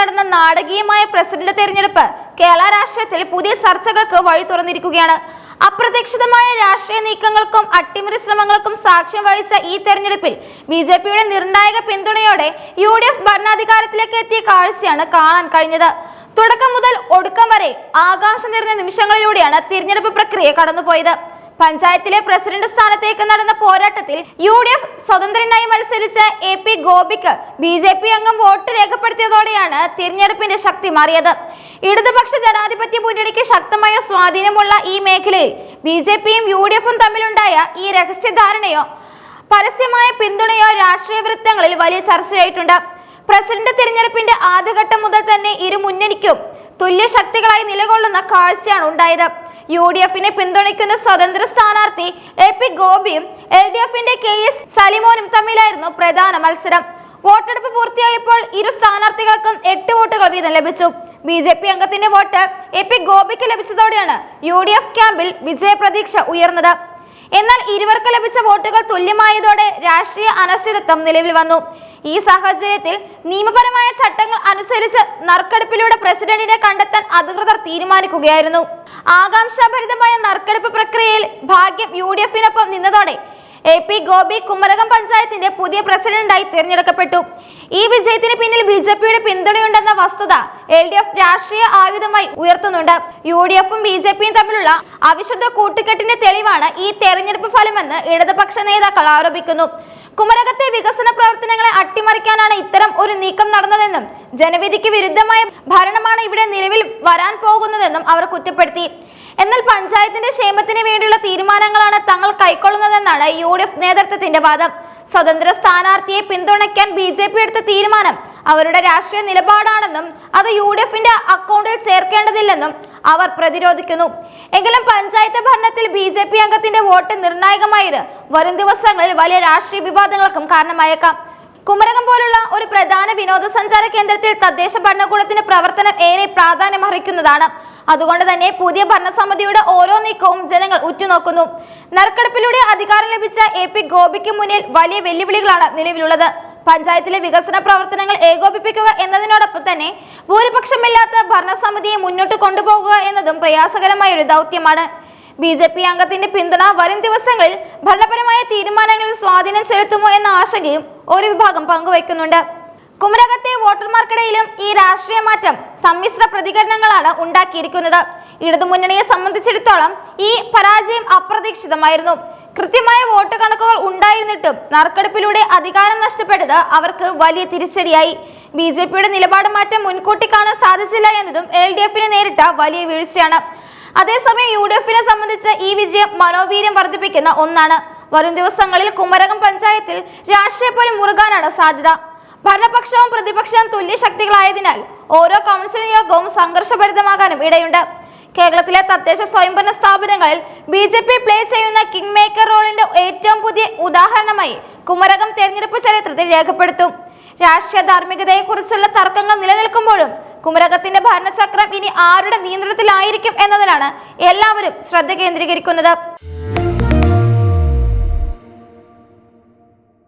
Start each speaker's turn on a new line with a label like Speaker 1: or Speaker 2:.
Speaker 1: നടന്ന നാടകീയമായ പ്രസിഡന്റ് തെരഞ്ഞെടുപ്പ് കേരള രാഷ്ട്രീയത്തിൽ പുതിയ ചർച്ചകൾക്ക് വഴി തുറന്നിരിക്കുകയാണ്. അപ്രതീക്ഷിതമായ രാഷ്ട്രീയ നീക്കങ്ങൾക്കും അട്ടിമറി ശ്രമങ്ങൾക്കും സാക്ഷ്യം വഹിച്ച ഈ തെരഞ്ഞെടുപ്പിൽ ബിജെപിയുടെ നിർണായക പിന്തുണയോടെ UDF ഭരണാധികാരത്തിലേക്ക് എത്തിയ കാഴ്ചയാണ് കാണാൻ കഴിഞ്ഞത്. തുടക്കം മുതൽ ഒടുക്കം വരെ ആകാംക്ഷ നിറഞ്ഞ നിമിഷങ്ങളിലൂടെയാണ് തിരഞ്ഞെടുപ്പ് പ്രക്രിയ കടന്നുപോയത്. പഞ്ചായത്തിലെ പ്രസിഡന്റ് സ്ഥാനത്തേക്ക് നടന്ന പോരാട്ടത്തിൽ UDF സ്വതന്ത്രനായി മത്സരിച്ച AP ഗോപിക്ക് BJP അംഗം വോട്ട് രേഖപ്പെടുത്തിയതോടെയാണ് തിരഞ്ഞെടുപ്പിന്റെ ശക്തി മാറിയത്. ഇടതുപക്ഷ ജനാധിപത്യ മുന്നണിക്ക് ശക്തമായ സ്വാധീനമുള്ള ഈ മേഖലയിൽ BJPയും UDFും തമ്മിലുണ്ടായ ഈ രഹസ്യധാരണയോ പരസ്യമായ പിന്തുണയോ രാഷ്ട്രീയ വൃത്തങ്ങളിൽ വലിയ ചർച്ചയായിട്ടുണ്ട്. പ്രസിഡന്റ് തിരഞ്ഞെടുപ്പിന്റെ ആദ്യഘട്ടം മുതൽ തന്നെ ഇരു മുന്നണിക്കും തുല്യ ശക്തികളായി നിലകൊള്ളുന്ന കാഴ്ചയാണ് ഉണ്ടായത്. UDFിനെ പിന്തുണയ്ക്കുന്ന സ്വതന്ത്ര സ്ഥാനാർത്ഥി AP ഗോപിയും LDFിന്റെ KS സലിമോനും തമ്മിലായിരുന്നു പ്രധാന മത്സരം. വോട്ടെടുപ്പ് പൂർത്തിയായപ്പോൾ ഇരു സ്ഥാനാർത്ഥികൾക്കും 8 വോട്ടുകൾ വീതം ലഭിച്ചു. BJP അംഗത്തിന്റെ വോട്ട് AP ഗോപിക്ക് ലഭിച്ചതോടെയാണ് UDF ക്യാമ്പിൽ വിജയപ്രതീക്ഷ ഉയർന്നത്. എന്നാൽ ഇരുവർക്ക് ലഭിച്ച വോട്ടുകൾ തുല്യമായതോടെ രാഷ്ട്രീയ അനിശ്ചിതത്വം നിലവിൽ വന്നു. ഈ സാഹചര്യത്തിൽ നിയമപരമായ ചട്ടങ്ങൾ അനുസരിച്ച് നറുക്കെടുപ്പിലൂടെ പ്രസിഡന്റിനെ കണ്ടെത്താൻ അധികൃതർ തീരുമാനിക്കുകയായിരുന്നു. ആകാംക്ഷാഭരിതമായ നറുക്കെടുപ്പ് പ്രക്രിയയിൽ ഭാഗ്യം UDFിനൊപ്പം നിന്നതോടെ AP ഗോപി കുമരകം പഞ്ചായത്തിന്റെ പുതിയ പ്രസിഡന്റായി തിരഞ്ഞെടുക്കപ്പെട്ടു. ഈ വിജയത്തിന് പിന്നിൽ BJPയുടെ പിന്തുണയുണ്ടെന്ന വസ്തുത LDF രാഷ്ട്രീയ ആയുധമായി ഉയർത്തുന്നുണ്ട്. UDFും BJPയും തമ്മിലുള്ള അവിശുദ്ധ കൂട്ടുകെട്ടിന്റെ തെളിവാണ് ഈ തെരഞ്ഞെടുപ്പ് ഫലമെന്ന് ഇടതുപക്ഷ നേതാക്കൾ ആരോപിക്കുന്നു. കുമരകത്തെ വികസന പ്രവർത്തനങ്ങളെ അട്ടിമറിക്കാനാണ് ഇത്തരം ഒരു നീക്കം നടന്നതെന്നും ജനവിധിക്ക് വിരുദ്ധമായ ഭരണമാണ് ഇവിടെ നിലവിൽ വരാൻ പോകുന്നതെന്നും അവർ കുറ്റപ്പെടുത്തി. എന്നാൽ പഞ്ചായത്തിന്റെ ക്ഷേമത്തിന് വേണ്ടിയുള്ള തീരുമാനങ്ങളാണ് തങ്ങൾ കൈക്കൊള്ളുന്നതെന്നാണ് UDF നേതൃത്വത്തിന്റെ വാദം. സ്വതന്ത്ര സ്ഥാനാർത്ഥിയെ പിന്തുണയ്ക്കാൻ BJP എടുത്ത തീരുമാനം അവരുടെ രാഷ്ട്രീയ നിലപാടാണെന്നും അത് UDFിന്റെ അക്കൗണ്ടിൽ ചേർക്കേണ്ടതില്ലെന്നും അവർ പ്രതിരോധിക്കുന്നു. എങ്കിലും പഞ്ചായത്ത് ഭരണത്തിൽ BJP അംഗത്തിന്റെ വോട്ട് നിർണായകമായത് വരും ദിവസങ്ങളിൽ വലിയ രാഷ്ട്രീയ വിവാദങ്ങൾക്കും കാരണമായേക്കാം. കുമരകം പോലുള്ള ഒരു പ്രധാന വിനോദസഞ്ചാര കേന്ദ്രത്തിൽ തദ്ദേശ ഭരണകൂടത്തിന്റെ പ്രവർത്തനം ഏറെ പ്രാധാന്യമർഹിക്കുന്നതാണ്. അതുകൊണ്ട് തന്നെ പുതിയ ഭരണസമിതിയുടെ ഓരോ നീക്കവും ജനങ്ങൾ ഉറ്റുനോക്കുന്നു. നറുക്കെടുപ്പിലൂടെ അധികാരം ലഭിച്ച AP ഗോപിക്ക് മുന്നിൽ വലിയ വെല്ലുവിളികളാണ് നിലവിലുള്ളത്. പഞ്ചായത്തിലെ വികസന പ്രവർത്തനങ്ങൾ ഏകോപിപ്പിക്കുക എന്നതിനോടൊപ്പം തന്നെ ഭൂരിപക്ഷമില്ലാത്ത ഭരണസമിതിയെ മുന്നോട്ട് കൊണ്ടുപോകുക എന്നതും പ്രയാസകരമായ ഒരു ദൗത്യമാണ്. BJP അംഗത്തിന്റെ പിന്തുണ വരും ദിവസങ്ങളിൽ ഭരണപരമായ തീരുമാനങ്ങളിൽ സ്വാധീനം ചെലുത്തുമോ എന്ന ആശങ്കയും ഒരു വിഭാഗം പങ്കുവയ്ക്കുന്നുണ്ട്. കുമരകത്തെ വോട്ടർമാർക്കിടയിലും ഈ രാഷ്ട്രീയ മാറ്റം സമ്മിശ്ര പ്രതികരണങ്ങളാണ് ഉണ്ടാക്കിയിരിക്കുന്നത്. ഇടതുമുന്നണിയെ സംബന്ധിച്ചിടത്തോളം ഈ പരാജയം അപ്രതീക്ഷിതമായിരുന്നു. കൃത്യമായ വോട്ട് കണക്കുകൾ ഉണ്ടായിരുന്നിട്ടും നറുക്കെടുപ്പിലൂടെ അധികാരം നഷ്ടപ്പെട്ടത് അവർക്ക് വലിയ തിരിച്ചടിയായി. BJPയുടെ നിലപാട് മാറ്റം മുൻകൂട്ടി കാണാൻ സാധിച്ചില്ല എന്നതും LDFിനെ നേരിട്ട വലിയ വീഴ്ചയാണ്. അതേസമയം UDFിനെ സംബന്ധിച്ച് ഈ വിജയം മനോവീര്യം വർദ്ധിപ്പിക്കുന്ന ഒന്നാണ്. വരും ദിവസങ്ങളിൽ കുമരകം പഞ്ചായത്തിൽ രാഷ്ട്രീയ പോരും മുറുകാനാണ് സാധ്യത. ഭരണപക്ഷവും പ്രതിപക്ഷവും തുല്യ ശക്തികളായതിനാൽ ഓരോ കൗൺസിൽ യോഗവും സംഘർഷഭരിതമാകാനും ഇടയുണ്ട്. കേരളത്തിലെ തദ്ദേശ സ്വയംഭരണ സ്ഥാപനങ്ങളിൽ BJP പ്ലേ ചെയ്യുന്ന കിങ് മേക്കർ റോളിന്റെ ഏറ്റവും പുതിയ ഉദാഹരണമായി കുമരകം തെരഞ്ഞെടുപ്പ് ചരിത്രത്തിൽ രേഖപ്പെടുത്തും. രാഷ്ട്രീയ ധാർമ്മികതയെക്കുറിച്ചുള്ള തർക്കങ്ങൾ നിലനിൽക്കുമ്പോഴും കുമരകത്തിന്റെ ഭരണചക്രം ഇനി ആരുടെ നിയന്ത്രണത്തിലായിരിക്കും എന്നതിലാണ് എല്ലാവരും ശ്രദ്ധ കേന്ദ്രീകരിക്കുന്നത്.